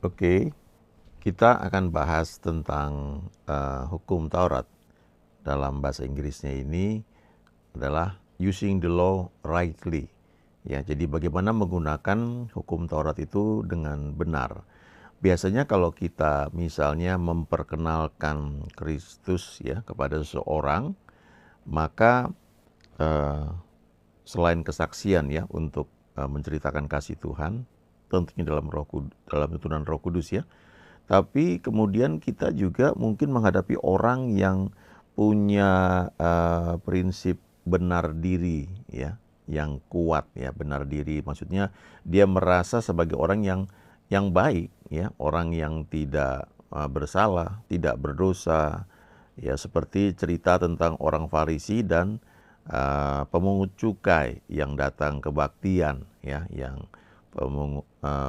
Oke, kita akan bahas tentang hukum Taurat. Dalam bahasa Inggrisnya ini adalah using the law rightly. Ya, jadi bagaimana menggunakan hukum Taurat itu dengan benar. Biasanya kalau kita misalnya memperkenalkan Kristus ya kepada seseorang, maka eh, selain kesaksian ya untuk menceritakan kasih Tuhan, tentunya dalam tuntunan Roh Kudus ya. Tapi kemudian kita juga mungkin menghadapi orang yang punya prinsip benar diri ya, yang kuat ya, benar diri. Maksudnya dia merasa sebagai orang yang baik ya, orang yang tidak bersalah, tidak berdosa. Ya seperti cerita tentang orang Farisi dan pemungut cukai yang datang kebaktian ya, yang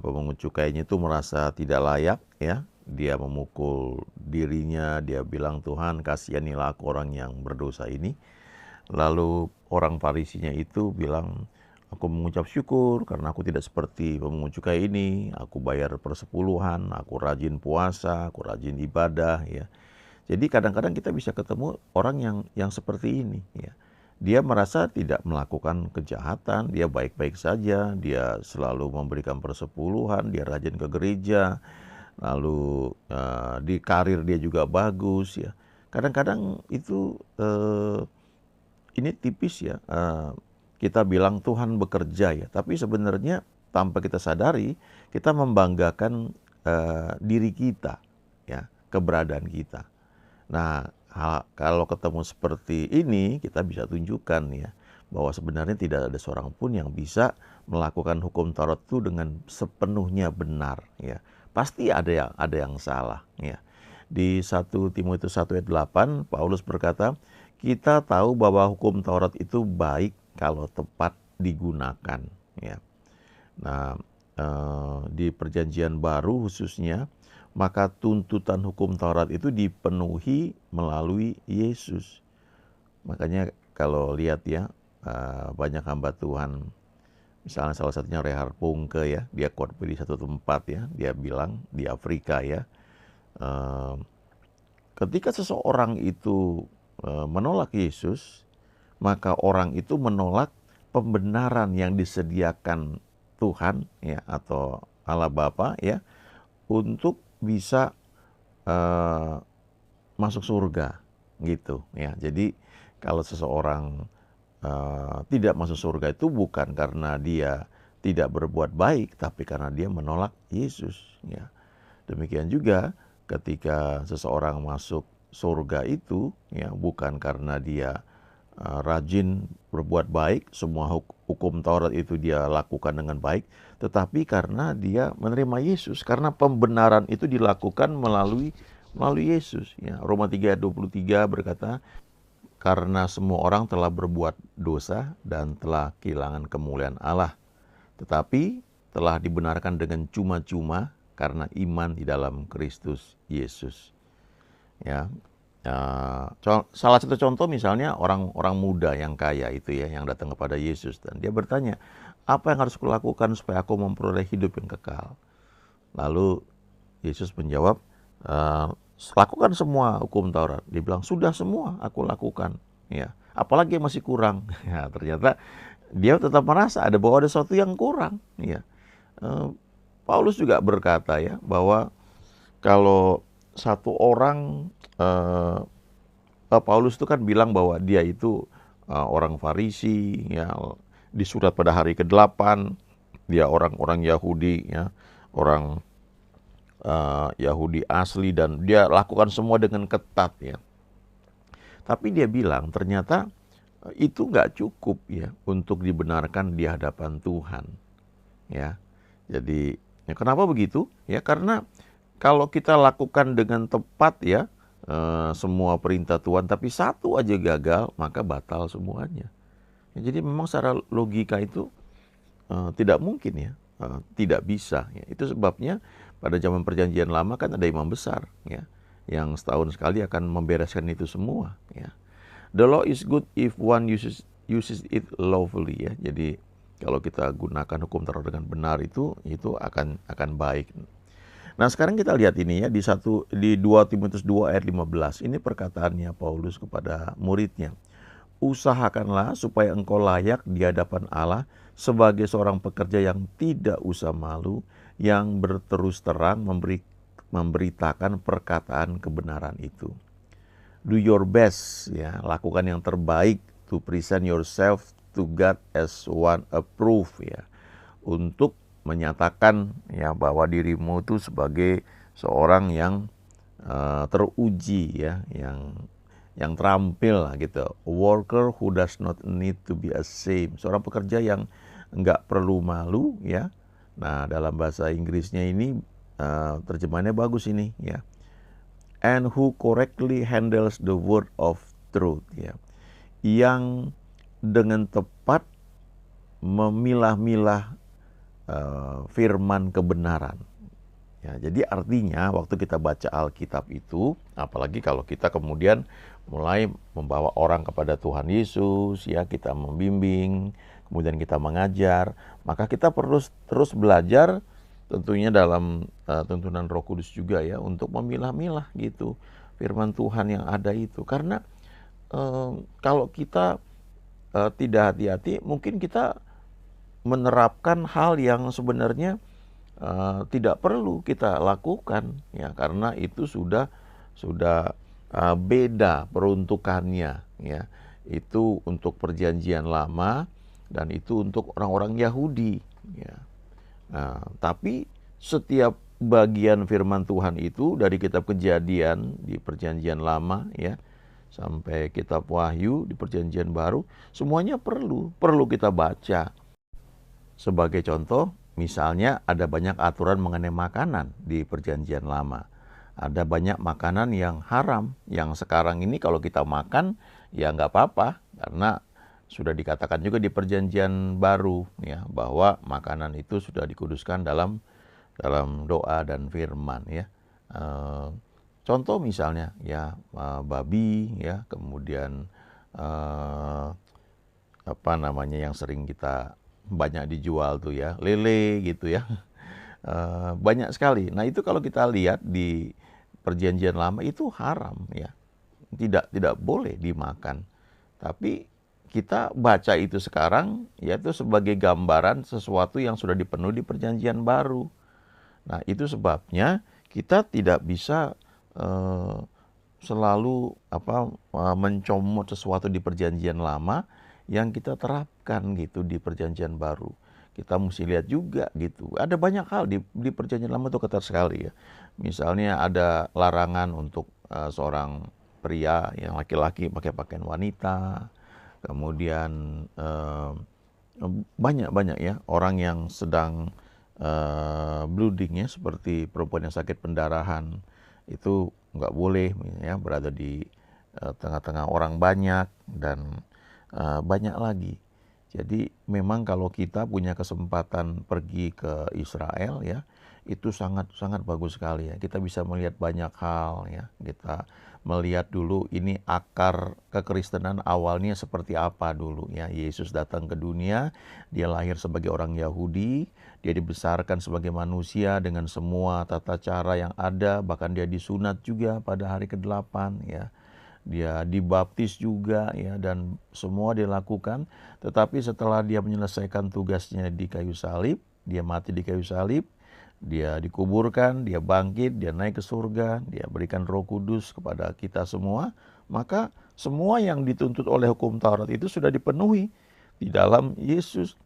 pemungut cukainya itu merasa tidak layak ya, dia memukul dirinya, dia bilang, Tuhan kasihanilah aku orang yang berdosa ini. Lalu orang Farisinya itu bilang, aku mengucap syukur karena aku tidak seperti pemungut cukai ini, aku bayar persepuluhan, aku rajin puasa, aku rajin ibadah ya. Jadi kadang-kadang kita bisa ketemu orang yang seperti ini ya. Dia merasa tidak melakukan kejahatan, dia baik-baik saja, dia selalu memberikan persepuluhan, dia rajin ke gereja, lalu di karir dia juga bagus ya. Kadang-kadang itu ini tipis ya, kita bilang Tuhan bekerja ya, tapi sebenarnya tanpa kita sadari kita membanggakan diri kita ya, keberadaan kita. Nah, kalau ketemu seperti ini, kita bisa tunjukkan ya, bahwa sebenarnya tidak ada seorang pun yang bisa melakukan hukum Taurat itu dengan sepenuhnya benar ya. Pasti ada yang salah ya. Di 1 Timotius 1 ayat 8, Paulus berkata, kita tahu bahwa hukum Taurat itu baik kalau tepat digunakan ya. Nah, di Perjanjian Baru khususnya, maka tuntutan hukum Taurat itu dipenuhi melalui Yesus. Makanya kalau lihat ya, banyak hamba Tuhan, misalnya salah satunya Reinhard Bonnke ya, dia khotbah di satu tempat ya, dia bilang di Afrika ya, ketika seseorang itu menolak Yesus, maka orang itu menolak pembenaran yang disediakan Tuhan ya, atau Allah Bapa ya, untuk bisa masuk surga gitu ya. Jadi kalau seseorang tidak masuk surga itu bukan karena dia tidak berbuat baik, tapi karena dia menolak Yesus ya. Demikian juga ketika seseorang masuk surga itu ya, bukan karena dia rajin berbuat baik, semua hukum Taurat itu dia lakukan dengan baik, tetapi karena dia menerima Yesus, karena pembenaran itu dilakukan melalui Yesus ya. Roma 3 ayat 23 berkata, karena semua orang telah berbuat dosa dan telah kehilangan kemuliaan Allah, tetapi telah dibenarkan dengan cuma-cuma karena iman di dalam Kristus Yesus ya. Salah satu contoh misalnya orang muda yang kaya itu ya, yang datang kepada Yesus dan dia bertanya, apa yang harus kulakukan supaya aku memperoleh hidup yang kekal? Lalu Yesus menjawab, lakukan semua hukum Taurat. Dia bilang, sudah semua aku lakukan ya, apalagi yang masih kurang. Ya, ternyata dia tetap merasa bahwa ada sesuatu yang kurang ya. Paulus juga berkata ya, bahwa kalau satu orang, Paulus itu kan bilang bahwa dia itu orang Farisi ya, di surat pada hari ke-8 dia orang Yahudi ya, orang Yahudi asli, dan dia lakukan semua dengan ketat ya. Tapi dia bilang ternyata itu nggak cukup ya untuk dibenarkan di hadapan Tuhan ya. Jadi ya, kenapa begitu ya? Karena kalau kita lakukan dengan tepat ya, semua perintah Tuhan, tapi satu aja gagal, maka batal semuanya. Ya, jadi memang secara logika itu tidak mungkin ya, tidak bisa. Ya. Itu sebabnya pada zaman Perjanjian Lama kan ada imam besar ya, yang setahun sekali akan membereskan itu semua. Ya. The law is good if one uses it lawfully ya. Jadi kalau kita gunakan hukum Taurat dengan benar itu akan baik. Nah, sekarang kita lihat ini ya di 2 Timotius 2 ayat 15. Ini perkataannya Paulus kepada muridnya. Usahakanlah supaya engkau layak di hadapan Allah sebagai seorang pekerja yang tidak usah malu, yang berterus terang memberitakan perkataan kebenaran itu. Do your best, ya, lakukan yang terbaik to present yourself to God as one approved, ya, untuk menyatakan ya bahwa dirimu itu sebagai seorang yang teruji, ya, yang terampil lah gitu. A worker who does not need to be ashamed. Seorang pekerja yang enggak perlu malu, ya. Nah, dalam bahasa Inggrisnya ini terjemahannya bagus ini, ya. And who correctly handles the word of truth, ya. Yang dengan tepat memilah-milah firman kebenaran. Ya, jadi artinya waktu kita baca Alkitab itu, apalagi kalau kita kemudian mulai membawa orang kepada Tuhan Yesus, ya, kita membimbing, kemudian kita mengajar, maka kita perlu terus belajar tentunya dalam tuntunan Roh Kudus juga, ya, untuk memilah-milah gitu firman Tuhan yang ada itu. Karena kalau kita tidak hati-hati, mungkin kita menerapkan hal yang sebenarnya tidak perlu kita lakukan, ya, karena itu sudah beda peruntukannya, ya. Itu untuk perjanjian lama dan itu untuk orang-orang Yahudi, ya. Nah, tapi setiap bagian firman Tuhan itu dari kitab Kejadian di perjanjian lama, ya, sampai kitab Wahyu di perjanjian baru, semuanya perlu kita baca. Sebagai contoh, misalnya ada banyak aturan mengenai makanan di perjanjian lama. Ada banyak makanan yang haram, yang sekarang ini kalau kita makan, ya nggak apa-apa, karena sudah dikatakan juga di perjanjian baru, ya, bahwa makanan itu sudah dikuduskan dalam doa dan firman, ya. Contoh misalnya, ya, babi, ya, kemudian apa namanya yang sering kita banyak dijual tuh, ya, lele gitu, ya. Banyak sekali. Nah, itu kalau kita lihat di perjanjian lama itu haram, ya. Tidak boleh dimakan. Tapi kita baca itu sekarang yaitu sebagai gambaran sesuatu yang sudah dipenuhi di perjanjian baru. Nah, itu sebabnya kita tidak bisa selalu mencomot sesuatu di perjanjian lama yang kita terapkan gitu di perjanjian baru. Kita mesti lihat juga gitu. Ada banyak hal di perjanjian lama itu ketat sekali, ya. Misalnya ada larangan untuk seorang pria yang laki-laki pakai pakaian wanita. Kemudian banyak ya orang yang sedang bleeding, ya, seperti perempuan yang sakit pendarahan itu nggak boleh, ya, berada di tengah-tengah orang banyak dan banyak lagi. Jadi memang kalau kita punya kesempatan pergi ke Israel, ya, itu sangat bagus sekali, ya. Kita bisa melihat banyak hal, ya. Kita melihat dulu ini akar kekristenan awalnya seperti apa dulu, ya. Yesus datang ke dunia, dia lahir sebagai orang Yahudi, dia dibesarkan sebagai manusia dengan semua tata cara yang ada, bahkan dia disunat juga pada hari ke-8, ya. Dia dibaptis juga, ya, dan semua dia lakukan. Tetapi setelah dia menyelesaikan tugasnya di kayu salib, dia mati di kayu salib, dia dikuburkan, dia bangkit, dia naik ke surga, dia berikan Roh Kudus kepada kita semua, maka semua yang dituntut oleh hukum Taurat itu sudah dipenuhi di dalam Yesus.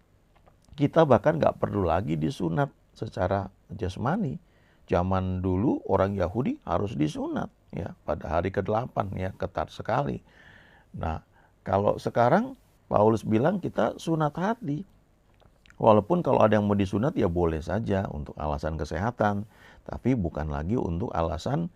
Kita bahkan nggak perlu lagi disunat secara jasmani. Zaman dulu orang Yahudi harus disunat, ya, pada hari ke-8, ya, ketat sekali. Nah, kalau sekarang Paulus bilang kita sunat hati. Walaupun kalau ada yang mau disunat ya boleh saja untuk alasan kesehatan, tapi bukan lagi untuk alasan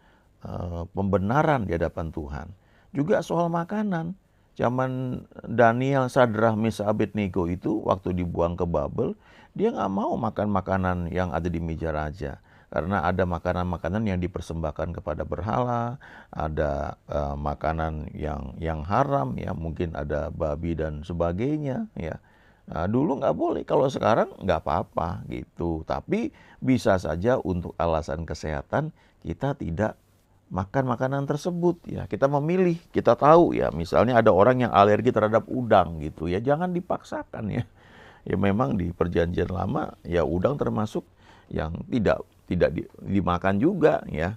pembenaran di hadapan Tuhan. Juga soal makanan. Zaman Daniel, Sadrah, Mesakh, Abednego itu waktu dibuang ke Babel, dia nggak mau makan makanan yang ada di meja raja. Karena ada makanan-makanan yang dipersembahkan kepada berhala, ada makanan yang haram, ya, mungkin ada babi dan sebagainya, ya. Nah, dulu nggak boleh, kalau sekarang nggak apa-apa gitu. Tapi bisa saja untuk alasan kesehatan kita tidak makan makanan tersebut ya. Kita memilih, kita tahu ya, misalnya ada orang yang alergi terhadap udang gitu ya, jangan dipaksakan ya. Ya memang di perjanjian lama ya udang termasuk yang tidak dimakan juga ya.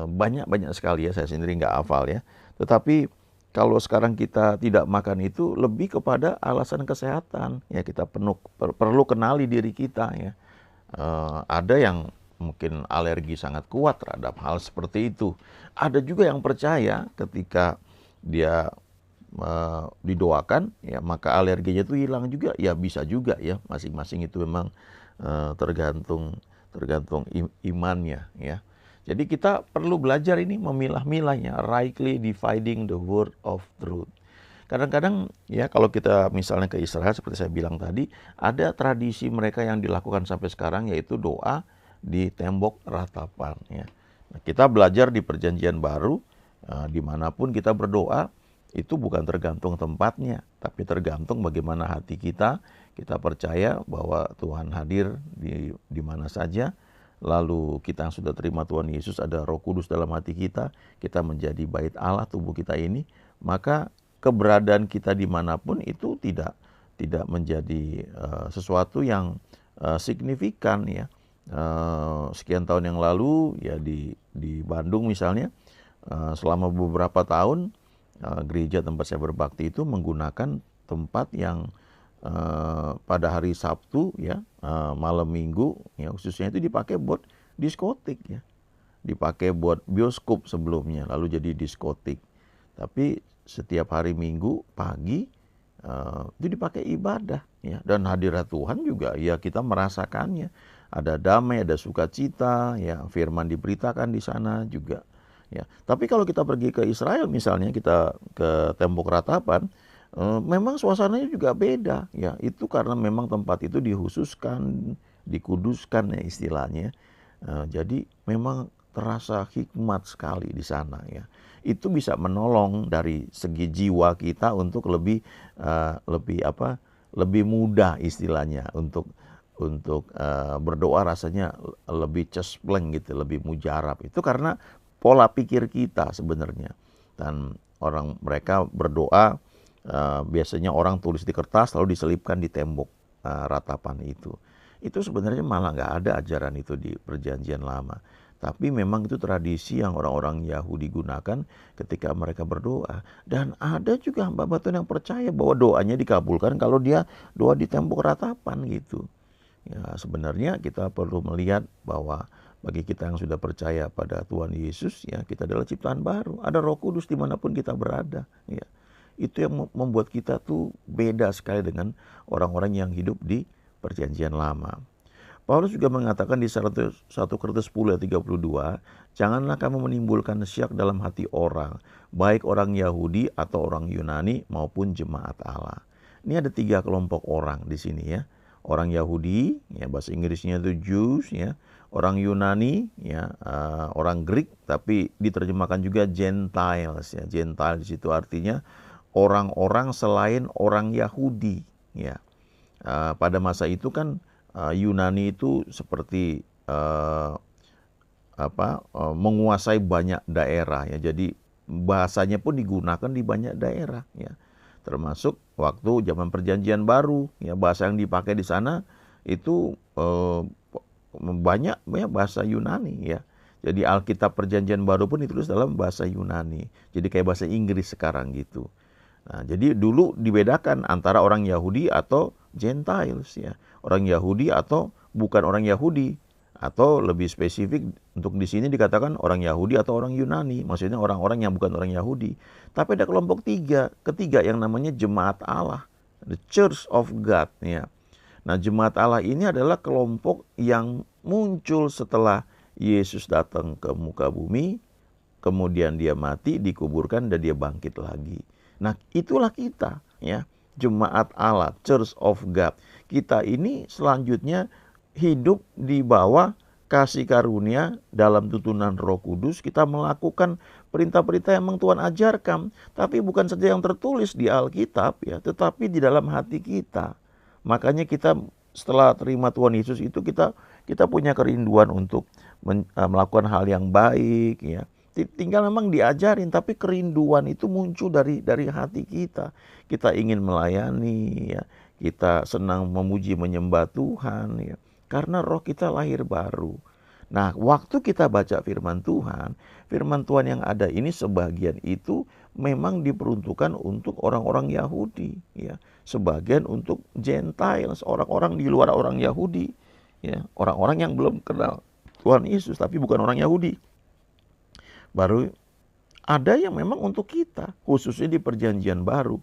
Banyak sekali ya, saya sendiri nggak hafal ya. Tetapi kalau sekarang kita tidak makan itu lebih kepada alasan kesehatan ya, kita perlu kenali diri kita ya. Ada yang mungkin alergi sangat kuat terhadap hal seperti itu. Ada juga yang percaya ketika dia didoakan ya maka alerginya itu hilang juga, ya bisa juga ya, masing-masing itu memang tergantung imannya ya. Jadi kita perlu belajar ini memilah-milahnya, rightly dividing the word of truth. Kadang-kadang ya kalau kita misalnya ke Israel seperti saya bilang tadi, ada tradisi mereka yang dilakukan sampai sekarang yaitu doa di tembok ratapan ya. Nah, kita belajar di perjanjian baru dimanapun kita berdoa itu bukan tergantung tempatnya, tapi tergantung bagaimana hati kita. Kita percaya bahwa Tuhan hadir di mana saja. Lalu kita yang sudah terima Tuhan Yesus, ada Roh Kudus dalam hati kita menjadi bait Allah tubuh kita ini, maka keberadaan kita dimanapun itu tidak menjadi sesuatu yang signifikan ya. Sekian tahun yang lalu ya di Bandung misalnya, selama beberapa tahun gereja tempat saya berbakti itu menggunakan tempat yang pada hari Sabtu ya, malam Minggu ya, khususnya itu dipakai buat diskotik ya, dipakai buat bioskop sebelumnya, lalu jadi diskotik. Tapi setiap hari Minggu pagi itu dipakai ibadah ya, dan hadirat Tuhan juga ya kita merasakannya. Ada damai, ada sukacita ya, firman diberitakan di sana juga ya. Tapi kalau kita pergi ke Israel misalnya, kita ke tembok ratapan, memang suasananya juga beda ya. Itu karena memang tempat itu dikhususkan, dikuduskan ya istilahnya. Jadi memang terasa hikmat sekali di sana ya. Itu bisa menolong dari segi jiwa kita untuk lebih mudah istilahnya untuk berdoa, rasanya lebih cespleng gitu, lebih mujarab. Itu karena pola pikir kita sebenarnya. Dan mereka berdoa, biasanya orang tulis di kertas lalu diselipkan di tembok ratapan itu. Itu sebenarnya malah nggak ada ajaran itu di perjanjian lama. Tapi memang itu tradisi yang orang-orang Yahudi gunakan ketika mereka berdoa. Dan ada juga hamba Tuhan yang percaya bahwa doanya dikabulkan kalau dia doa di tembok ratapan gitu. Ya, sebenarnya kita perlu melihat bahwa bagi kita yang sudah percaya pada Tuhan Yesus ya, kita adalah ciptaan baru. Ada Roh Kudus dimanapun kita berada ya. Itu yang membuat kita tuh beda sekali dengan orang-orang yang hidup di perjanjian lama. Paulus juga mengatakan di 1 Korintus 10 ayat 32, janganlah kamu menimbulkan syiak dalam hati orang, baik orang Yahudi atau orang Yunani maupun jemaat Allah. Ini ada 3 kelompok orang di sini ya. Orang Yahudi, ya bahasa Inggrisnya itu Jews ya. Orang Yunani, ya orang Greek, tapi diterjemahkan juga Gentiles ya. Gentiles itu artinya orang-orang selain orang Yahudi ya. Pada masa itu kan Yunani itu seperti menguasai banyak daerah ya. Jadi bahasanya pun digunakan di banyak daerah ya. Termasuk waktu zaman perjanjian baru ya, bahasa yang dipakai di sana itu banyak bahasa Yunani ya. Jadi Alkitab perjanjian baru pun ditulis dalam bahasa Yunani. Jadi kayak bahasa Inggris sekarang gitu. Nah, jadi dulu dibedakan antara orang Yahudi atau Gentiles ya. Orang Yahudi atau bukan orang Yahudi, atau lebih spesifik untuk di sini dikatakan orang Yahudi atau orang Yunani, maksudnya orang-orang yang bukan orang Yahudi. Tapi ada kelompok ketiga yang namanya jemaat Allah, the Church of God ya. Nah, jemaat Allah ini adalah kelompok yang muncul setelah Yesus datang ke muka bumi, kemudian dia mati, dikuburkan, dan dia bangkit lagi. Nah, itulah kita ya, jemaat Allah, Church of God. Kita ini selanjutnya hidup di bawah kasih karunia dalam tuntunan Roh Kudus. Kita melakukan perintah-perintah yang memang Tuhan ajarkan, tapi bukan saja yang tertulis di Alkitab ya, tetapi di dalam hati kita. Makanya kita setelah terima Tuhan Yesus itu kita punya kerinduan untuk melakukan hal yang baik ya. Tinggal memang diajarin, tapi kerinduan itu muncul dari hati kita. Kita ingin melayani ya, kita senang memuji menyembah Tuhan ya. Karena roh kita lahir baru. Nah, waktu kita baca firman Tuhan yang ada ini sebagian itu memang diperuntukkan untuk orang-orang Yahudi, ya. Sebagian untuk Gentiles, orang-orang di luar orang Yahudi, ya. Orang-orang yang belum kenal Tuhan Yesus tapi bukan orang Yahudi. Baru ada yang memang untuk kita, khususnya di perjanjian baru.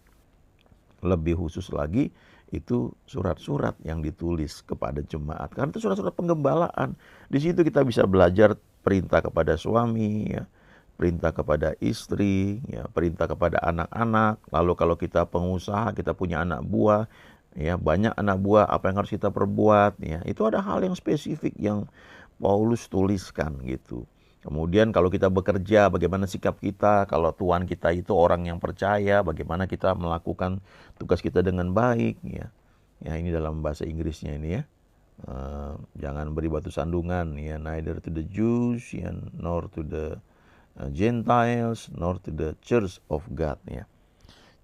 Lebih khusus lagi itu surat-surat yang ditulis kepada jemaat. Karena itu surat-surat penggembalaan. Di situ kita bisa belajar perintah kepada suami, ya, perintah kepada istri, ya, perintah kepada anak-anak. Lalu kalau kita pengusaha, kita punya anak buah, ya, banyak anak buah, apa yang harus kita perbuat, ya. Itu ada hal yang spesifik yang Paulus tuliskan gitu. Kemudian kalau kita bekerja, bagaimana sikap kita, kalau Tuhan kita itu orang yang percaya, bagaimana kita melakukan tugas kita dengan baik, ya. Ya, ini dalam bahasa Inggrisnya ini ya. Jangan beri batu sandungan, ya, neither to the Jews, ya, nor to the Gentiles, nor to the Church of God, ya.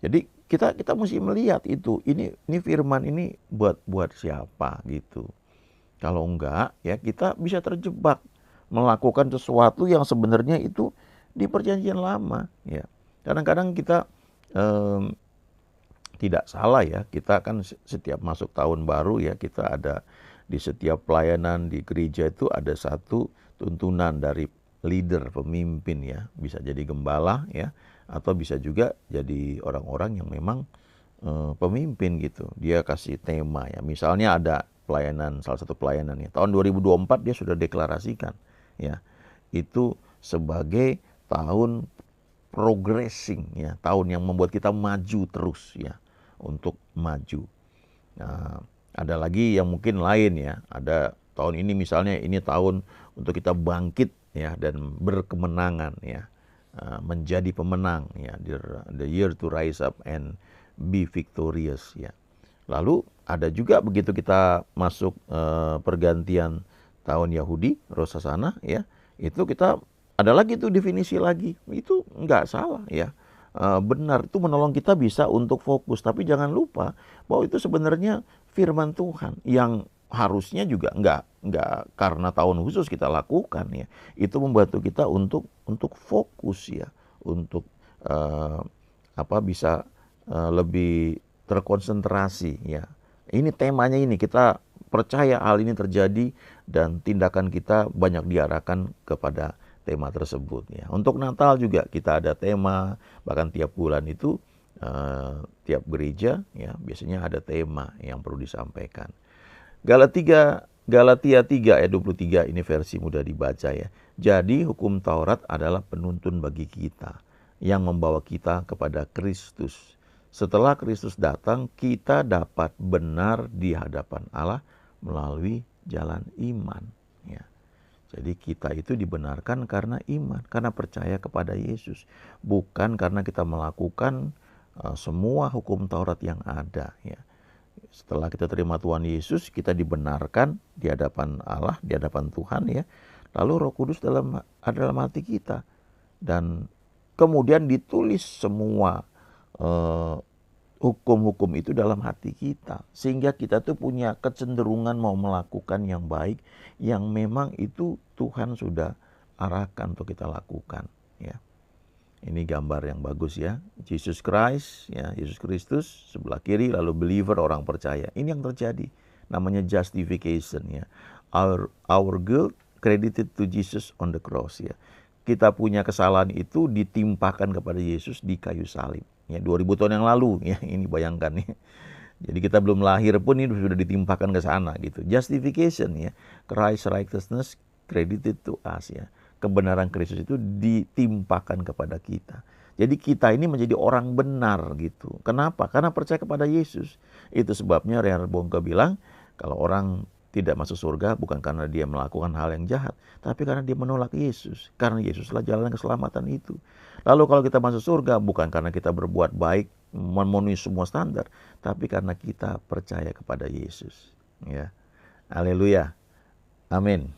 Jadi kita mesti melihat itu, ini firman ini buat siapa gitu. Kalau enggak, ya kita bisa terjebak melakukan sesuatu yang sebenarnya itu di perjanjian lama, ya. Kadang-kadang kita tidak salah ya, kita kan setiap masuk tahun baru ya, kita ada di setiap pelayanan di gereja itu ada satu tuntunan dari leader, pemimpin ya, bisa jadi gembala ya, atau bisa juga jadi orang-orang yang memang pemimpin gitu. Dia kasih tema ya, misalnya ada pelayanan, salah satu pelayanan ya, tahun 2024 dia sudah deklarasikan ya, itu sebagai tahun progressing ya, tahun yang membuat kita maju terus ya, untuk maju. Nah, ada lagi yang mungkin lain ya, ada tahun ini misalnya ini tahun untuk kita bangkit ya dan berkemenangan ya, menjadi pemenang ya, the year to rise up and be victorious ya. Lalu ada juga begitu kita masuk pergantian tahun Yahudi, Rosh Hashanah ya, itu kita ada lagi tuh definisi lagi, itu nggak salah ya, benar, itu menolong kita bisa untuk fokus, tapi jangan lupa bahwa itu sebenarnya firman Tuhan yang harusnya juga nggak karena tahun khusus kita lakukan ya, itu membantu kita untuk fokus ya, untuk bisa lebih terkonsentrasi ya. Ini temanya ini, kita percaya hal ini terjadi dan tindakan kita banyak diarahkan kepada tema tersebut ya. Untuk Natal juga kita ada tema, bahkan tiap bulan itu tiap gereja ya biasanya ada tema yang perlu disampaikan. Galatia 3 ayat 23 ini versi mudah dibaca ya. Jadi hukum Taurat adalah penuntun bagi kita yang membawa kita kepada Kristus. Setelah Kristus datang, kita dapat benar di hadapan Allah melalui jalan iman. Ya. Jadi kita itu dibenarkan karena iman, karena percaya kepada Yesus. Bukan karena kita melakukan semua hukum Taurat yang ada. Ya. Setelah kita terima Tuhan Yesus, kita dibenarkan di hadapan Allah, di hadapan Tuhan ya. Lalu Roh Kudus dalam hati kita. Dan kemudian ditulis semua hukum-hukum itu dalam hati kita, sehingga kita tuh punya kecenderungan mau melakukan yang baik yang memang itu Tuhan sudah arahkan untuk kita lakukan ya. Ini gambar yang bagus ya, Jesus Christ ya, Yesus Kristus sebelah kiri, lalu believer orang percaya. Ini yang terjadi, namanya justification ya, our guilt credited to Jesus on the cross ya. Kita punya kesalahan itu ditimpakan kepada Yesus di kayu salib. Ya, 2000 tahun yang lalu ya, ini bayangkan ya. Jadi kita belum lahir pun ini sudah ditimpakan ke sana gitu. Justification ya, Christ's righteousness credited to us ya. Kebenaran Kristus itu ditimpakan kepada kita. Jadi kita ini menjadi orang benar gitu. Kenapa? Karena percaya kepada Yesus. Itu sebabnya Reinhard Bonnke bilang kalau orang tidak masuk surga bukan karena dia melakukan hal yang jahat, tapi karena dia menolak Yesus. Karena Yesuslah jalan keselamatan itu. Lalu kalau kita masuk surga bukan karena kita berbuat baik, memenuhi semua standar, tapi karena kita percaya kepada Yesus. Ya, haleluya, amin.